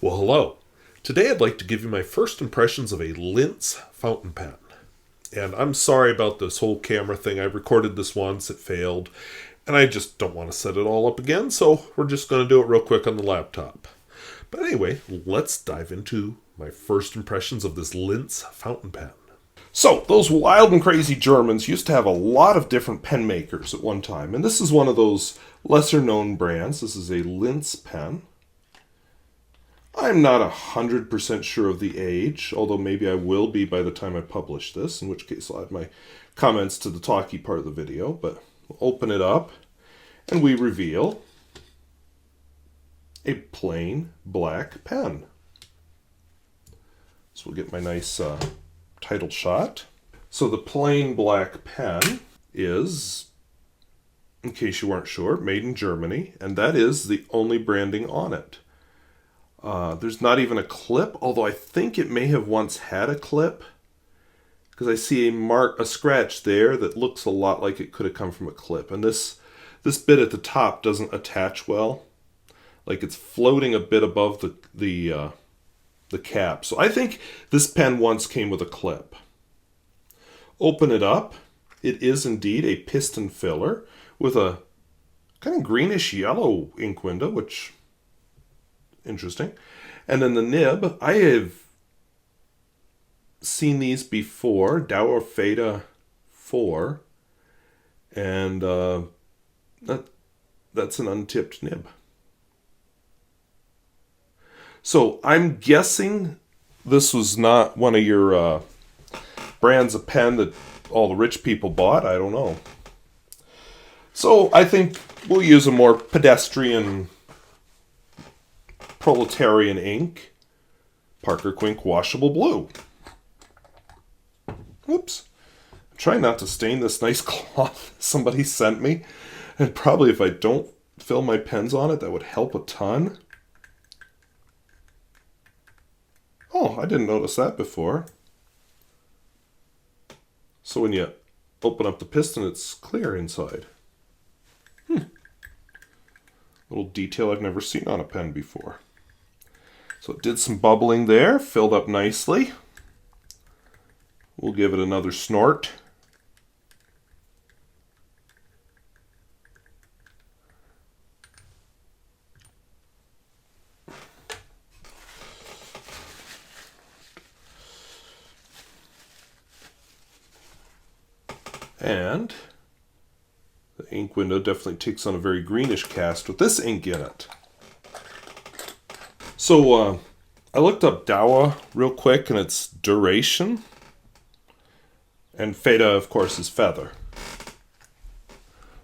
Well, hello. Today I'd like to give you my first impressions of a Linz fountain pen. And I'm sorry about this whole camera thing. I recorded this once, it failed, and I just don't want to set it all up again, so we're just going to do it real quick on the laptop. But anyway, let's dive into my first impressions of this Linz fountain pen. So, those wild and crazy Germans used to have a lot of different pen makers at one time, and this is one of those lesser known brands. This is a Linz pen. I'm not 100% sure of the age, although maybe I will be by the time I publish this, in which case I'll add my comments to the talky part of the video. But we'll open it up, and we reveal a plain black pen. So we'll get my nice title shot. So the plain black pen is, in case you weren't sure, made in Germany, and that is the only branding on it. There's not even a clip, although I think it may have once had a clip, because I see a scratch there that looks a lot like it could have come from a clip. And this bit at the top doesn't attach well, like it's floating a bit above the cap. So I think this pen once came with a clip. Open it up. It is indeed a piston filler with a kind of greenish yellow ink window, which interesting. And then the nib, I have seen these before, Dauer Feder 4, and that's an untipped nib. So I'm guessing this was not one of your brands of pen that all the rich people bought. I don't know. So I think we'll use a more pedestrian proletarian ink, Parker Quink washable blue. Oops. I'm trying not to stain this nice cloth somebody sent me. And probably if I don't fill my pens on it, that would help a ton. Oh, I didn't notice that before. So when you open up the piston, it's clear inside. Little detail I've never seen on a pen before. So it did some bubbling there, filled up nicely. We'll give it another snort. And the ink window definitely takes on a very greenish cast with this ink in it. So I looked up Dauer real quick, and it's duration. And Feder, of course, is feather.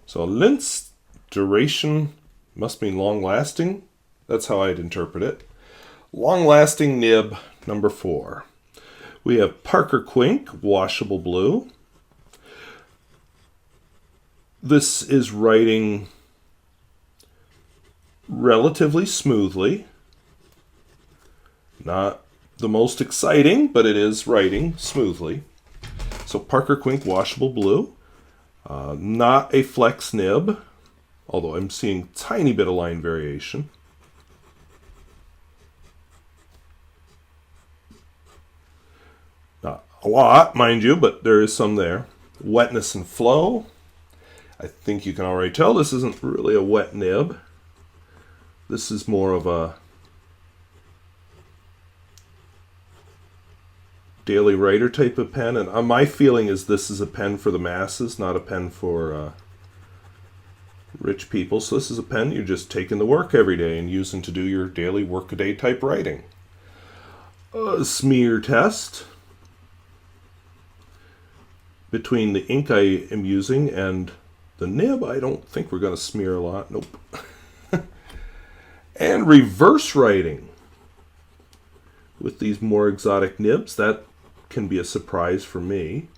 So Linz duration must mean long-lasting. That's how I'd interpret it. Long-lasting nib number 4. We have Parker Quink washable blue. This is writing relatively smoothly. Not the most exciting, but it is writing smoothly. So Parker Quink washable blue. Not a flex nib, although I'm seeing a tiny bit of line variation. Not a lot, mind you, but there is some there. Wetness and flow. I think you can already tell this isn't really a wet nib. This is more of a daily writer type of pen, and my feeling is this is a pen for the masses, not a pen for rich people. So this is a pen you're just taking to work every day and using to do your daily workaday type writing. Smear test. Between the ink I am using and the nib, I don't think we're going to smear a lot. Nope. And reverse writing. With these more exotic nibs, that can be a surprise for me.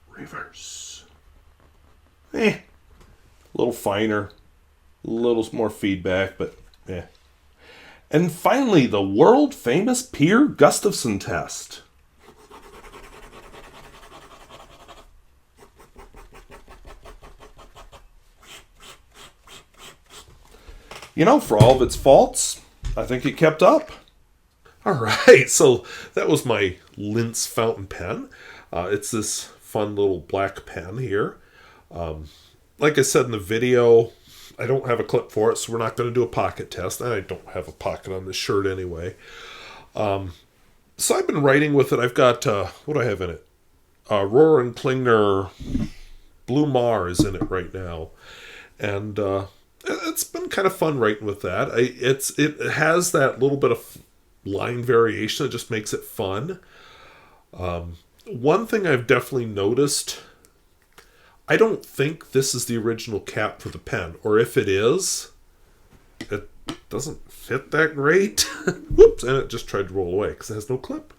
Reverse. A little finer, a little more feedback, but And finally, the world famous Peer Gustafson test. For all of its faults, I think it kept up. All right, so that was my Linz fountain pen. It's this fun little black pen here. Like I said in the video, I don't have a clip for it, so we're not going to do a pocket test. And I don't have a pocket on this shirt anyway. So I've been writing with it. I've got, what do I have in it? Rohrer and Klingner Blue Mars in it right now. And it's been kind of fun writing with that. It has that little bit of line variation that just makes it fun. One thing I've definitely noticed, I don't think this is the original cap for the pen. Or if it is, it doesn't fit that great. Whoops, and it just tried to roll away because it has no clip.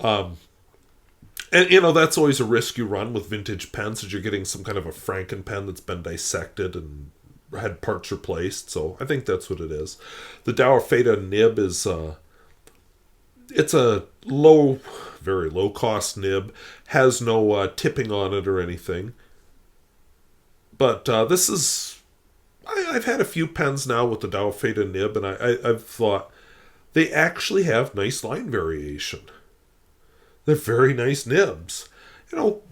And, that's always a risk you run with vintage pens, is you're getting some kind of a Franken pen that's been dissected and had parts replaced. So I think that's what it is. The Dauerfeder nib is, it's a very low cost nib, has no tipping on it or anything. But this is, I've had a few pens now with the Dauerfeder nib, and I've thought they actually have nice line variation. They're very nice nibs.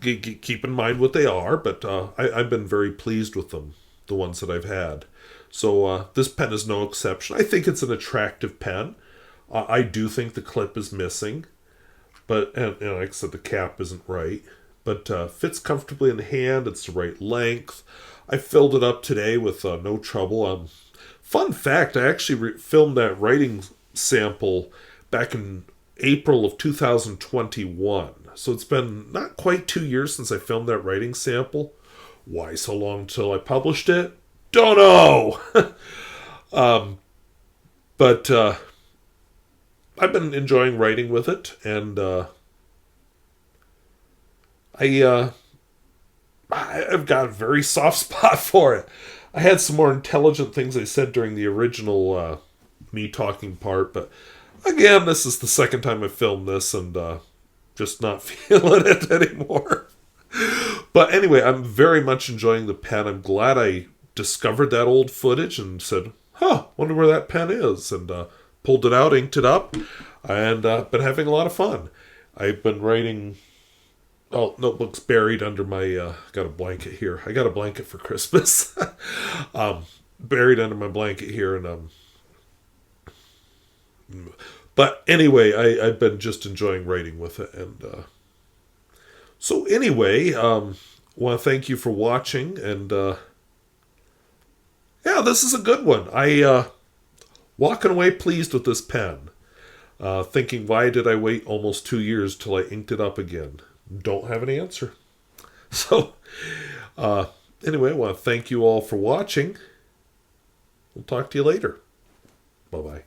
Keep in mind what they are, but I've been very pleased with them, the ones that I've had. So this pen is no exception. I think it's an attractive pen. I do think the clip is missing, but and like I said, the cap isn't right. But fits comfortably in the hand. It's the right length. I filled it up today with no trouble. Fun fact, I actually filmed that writing sample back in April of 2021. So it's been not quite 2 years since I filmed that writing sample. Why so long till I published it? Don't know! But I've been enjoying writing with it, and I've got a very soft spot for it. I had some more intelligent things I said during the original me talking part, but again, this is the second time I've filmed this, and just not feeling it anymore. But anyway, I'm very much enjoying the pen. I'm glad I discovered that old footage and said, wonder where that pen is, and pulled it out, inked it up, and been having a lot of fun. I've been writing... Oh, notebook's buried under my... got a blanket here. I got a blanket for Christmas. Buried under my blanket here, and... But anyway, I've been just enjoying writing with it. And so anyway, want to thank you for watching. And yeah, this is a good one. Walking away pleased with this pen. Thinking, why did I wait almost 2 years till I inked it up again? Don't have an answer. So anyway, I want to thank you all for watching. We'll talk to you later. Bye-bye.